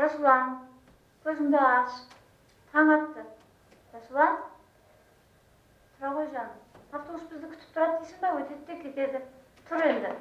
Ruslan, gözümde aç. Taң attı. Ruslan, tura qoy canım. Avtobus bizi kütüp turadi deysin ba, ötedi ketedi. Tur endi.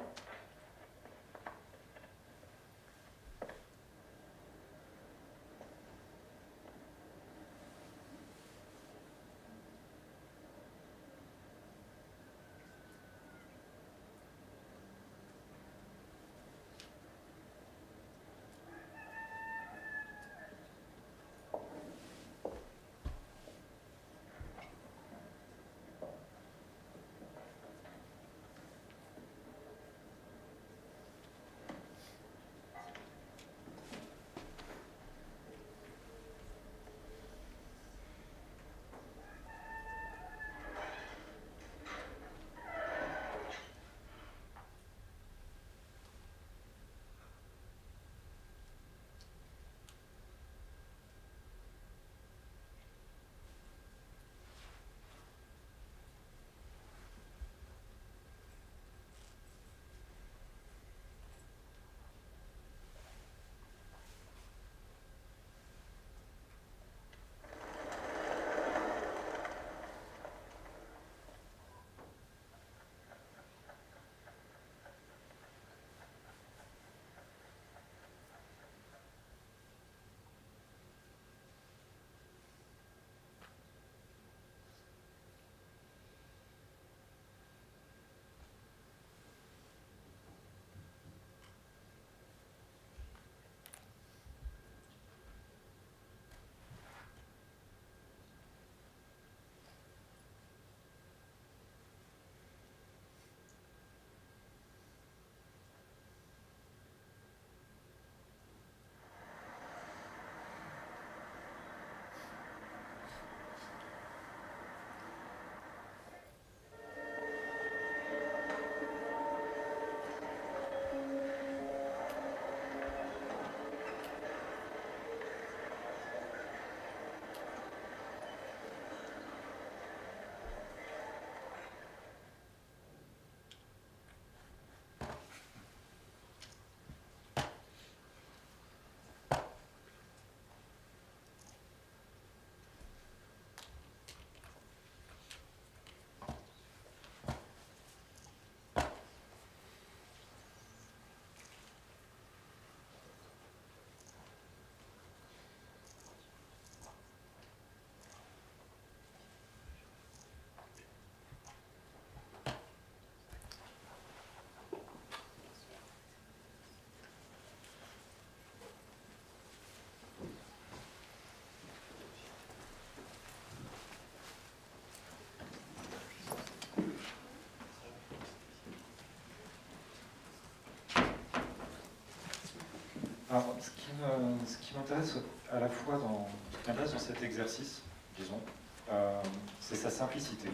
Alors, ce qui m'intéresse à la fois ce qui m'intéresse dans cet exercice, disons, c'est sa simplicité.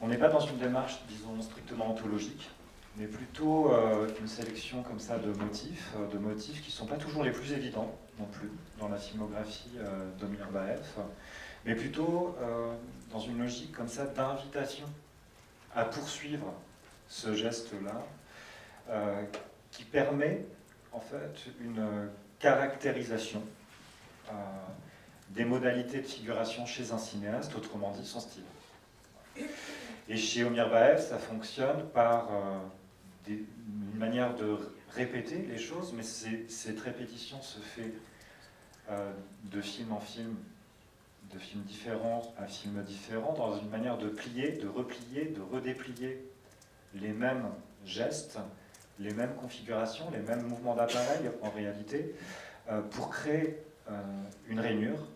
On n'est pas dans une démarche, disons, strictement ontologique, mais plutôt une sélection comme ça de motifs qui ne sont pas toujours les plus évidents non plus dans la filmographie d'Omir Baev, mais plutôt dans une logique comme ça d'invitation à poursuivre ce geste-là, qui permet en fait une caractérisation des modalités de figuration chez un cinéaste, autrement dit son style. Et chez Omir Baev, ça fonctionne par une manière de répéter les choses, mais cette répétition se fait de film en film, de films différents à films différents, dans une manière de plier, de replier, de redéplier les mêmes gestes, les mêmes configurations, les mêmes mouvements d'appareil en réalité, pour créer une rainure,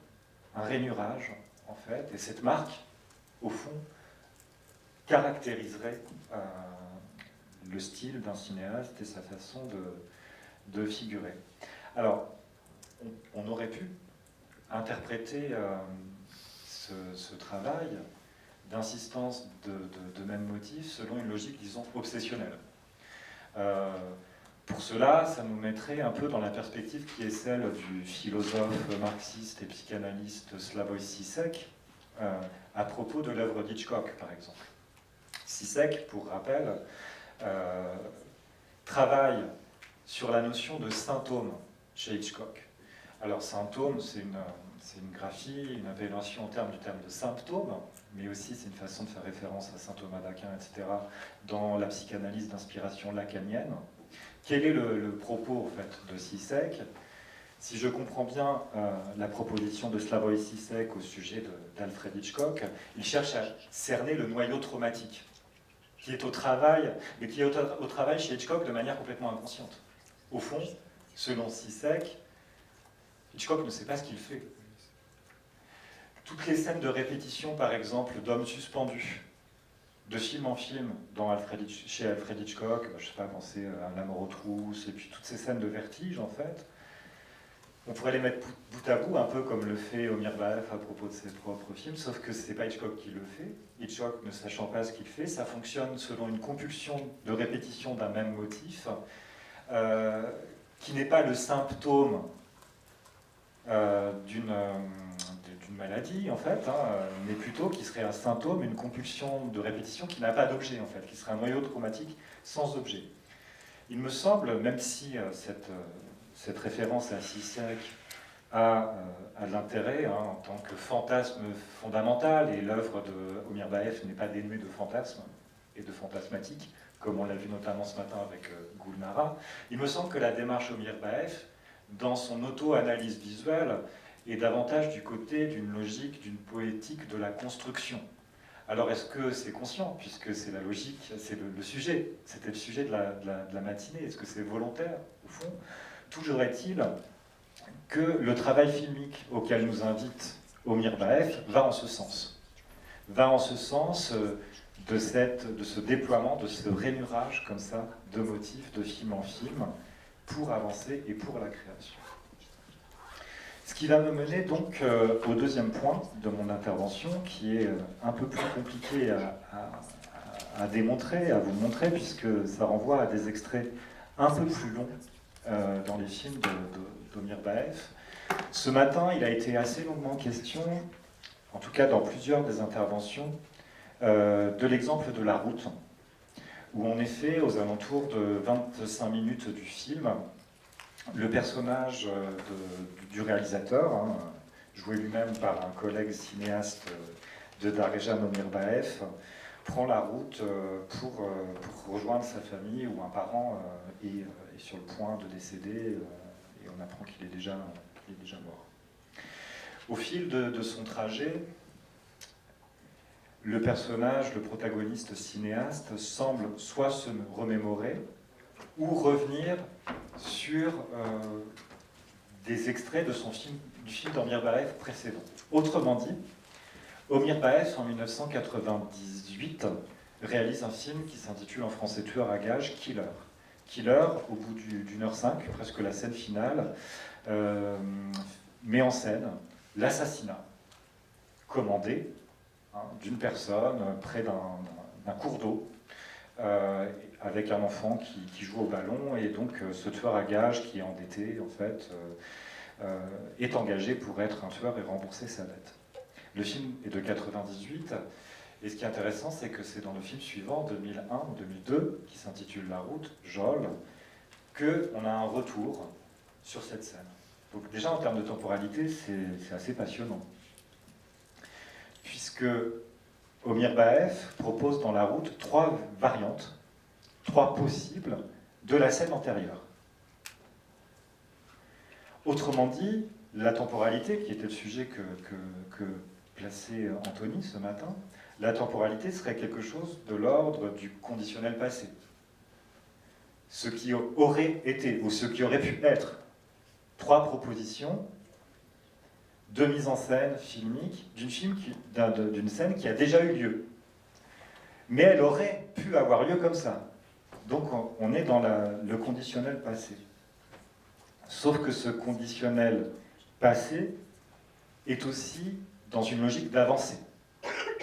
un rainurage en fait, et cette marque, au fond, caractériserait le style d'un cinéaste et sa façon de figurer. Alors, on aurait pu interpréter ce travail d'insistance de mêmes motifs selon une logique, disons, obsessionnelle. Pour cela, ça nous mettrait un peu dans la perspective qui est celle du philosophe marxiste et psychanalyste Slavoj Žižek à propos de l'œuvre d'Hitchcock, par exemple. Žižek, pour rappel, travaille sur la notion de symptôme chez Hitchcock. Alors symptôme, c'est une graphie, une appellation en termes du terme de symptôme, mais aussi c'est une façon de faire référence à saint Thomas d'Aquin, etc., dans la psychanalyse d'inspiration lacanienne. Quel est le propos en fait, de Žižek? Si je comprends bien la proposition de Slavoj Žižek au sujet d'Alfred Hitchcock, il cherche à cerner le noyau traumatique, qui est au travail, mais qui est au travail chez Hitchcock de manière complètement inconsciente. Au fond, selon Žižek, Hitchcock ne sait pas ce qu'il fait. Toutes les scènes de répétition, par exemple, d'hommes suspendus, de film en film, chez Alfred Hitchcock, je ne sais pas, penser à La mort aux trousses, et puis toutes ces scènes de vertige, en fait, on pourrait les mettre bout à bout, un peu comme le fait Omir Baef à propos de ses propres films, sauf que ce n'est pas Hitchcock qui le fait. Hitchcock, ne sachant pas ce qu'il fait, ça fonctionne selon une compulsion de répétition d'un même motif, qui n'est pas le symptôme d'une maladie, en fait, mais plutôt qui serait un symptôme, une compulsion de répétition qui n'a pas d'objet, en fait, qui serait un noyau traumatique sans objet. Il me semble, même si cette référence à Žižek a de l'intérêt en tant que fantasme fondamental, et l'œuvre de Omir Baef n'est pas dénuée de fantasmes et de fantasmatique, comme on l'a vu notamment ce matin avec Gulnara, il me semble que la démarche Omir Baef, dans son auto-analyse visuelle, est davantage du côté d'une logique, d'une poétique de la construction. Alors est-ce que c'est conscient, puisque c'est la logique, c'est le sujet, c'était le sujet de la matinée, est-ce que c'est volontaire, au fond? Toujours est-il que le travail filmique auquel nous invite Omir Baef va en ce sens. Va en ce sens de ce déploiement, de ce rainurage comme ça, de motifs, de film en film, pour avancer et pour la création. Ce qui va me mener donc au deuxième point de mon intervention, qui est un peu plus compliqué à démontrer, à vous montrer, puisque ça renvoie à des extraits un peu plus longs dans les films d'Omir Baef. Ce matin, il a été assez longuement question, en tout cas dans plusieurs des interventions, de l'exemple de La Route, où en effet, aux alentours de 25 minutes du film, le personnage du réalisateur, joué lui-même par un collègue cinéaste de Darejan Omir Baef, prend la route pour rejoindre sa famille où un parent est sur le point de décéder et on apprend qu'il est déjà mort. Au fil de son trajet, le personnage, le protagoniste cinéaste, semble soit se remémorer ou revenir sur des extraits du film d'Omir Baef précédent. Autrement dit, Omir Baef, en 1998, réalise un film qui s'intitule en français Tueur à gages, Killer. Killer, au bout d'1h05, presque la scène finale, met en scène l'assassinat commandé d'une personne près d'un cours d'eau, avec un enfant qui joue au ballon, et donc ce tueur à gages qui est endetté, en fait, est engagé pour être un tueur et rembourser sa dette. Le film est de 98, et ce qui est intéressant, c'est que c'est dans le film suivant, 2001 ou 2002, qui s'intitule La Route, Jol, qu'on a un retour sur cette scène. Donc déjà, en termes de temporalité, c'est assez passionnant. Puisque Omir Baef propose dans La Route 3 variantes, 3 possibles de la scène antérieure. Autrement dit, la temporalité, qui était le sujet que plaçait Anthony ce matin, la temporalité serait quelque chose de l'ordre du conditionnel passé. Ce qui aurait été, ou ce qui aurait pu être, 3 propositions de mise en scène filmique d'une scène qui a déjà eu lieu. Mais elle aurait pu avoir lieu comme ça. Donc on est dans le conditionnel passé. Sauf que ce conditionnel passé est aussi dans une logique d'avancée.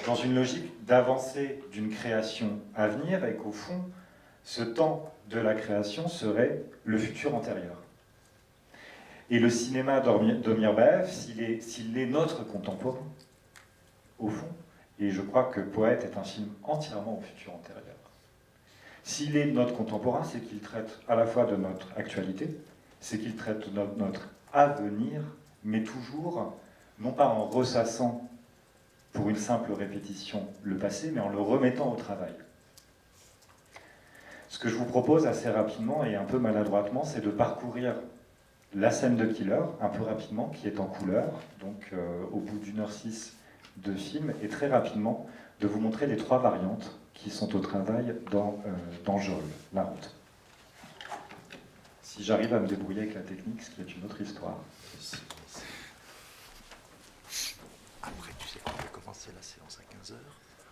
Dans une logique d'avancée d'une création à venir, et qu'au fond, ce temps de la création serait le futur antérieur. Et le cinéma d'Omir Baef, s'il est notre contemporain, au fond, et je crois que Poète est un film entièrement au futur antérieur, S'il est notre contemporain, c'est qu'il traite à la fois de notre actualité, c'est qu'il traite de notre avenir, mais toujours, non pas en ressassant pour une simple répétition le passé, mais en le remettant au travail. Ce que je vous propose assez rapidement et un peu maladroitement, c'est de parcourir la scène de Killer, un peu rapidement, qui est en couleur, donc au bout d'1h06 de film, et très rapidement, de vous montrer les 3 variantes qui sont au travail dans Jol, la route. Si j'arrive à me débrouiller avec la technique, ce qui est une autre histoire. Après, tu sais, on va commencer la séance à 15h.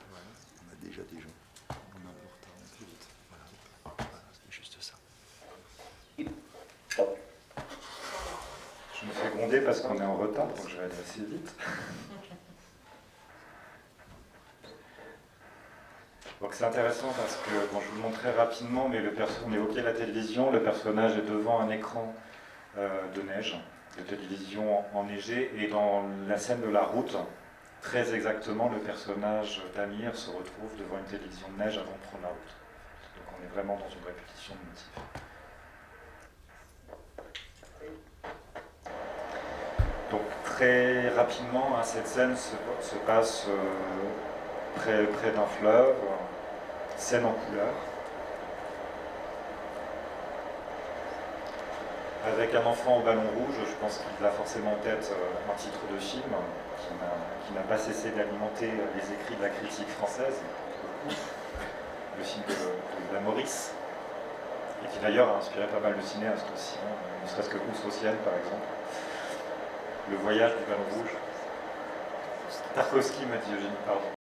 Voilà. On a déjà des gens. On a un peu retard, on fait vite. Voilà, c'est juste ça. Je me fais gronder parce qu'on est en retard, donc je vais aller assez vite. Donc c'est intéressant parce que, bon, je vous le montre très rapidement, mais on évoquait la télévision, le personnage est devant un écran de neige, de télévision enneigée, et dans la scène de la route, très exactement, le personnage d'Amir se retrouve devant une télévision de neige avant de prendre la route. Donc on est vraiment dans une répétition de motifs. Donc très rapidement, hein, cette scène se passe près d'un fleuve, scène en couleur, avec un enfant au ballon rouge. Je pense qu'il a forcément en tête un titre de film qui n'a pas cessé d'alimenter les écrits de la critique française, le film de la Maurice, et qui d'ailleurs a inspiré pas mal de cinéastes aussi, hein, ne serait-ce que Roussosienne par exemple. Le voyage du ballon rouge. Tarkovsky, m'a dit Eugénie, pardon.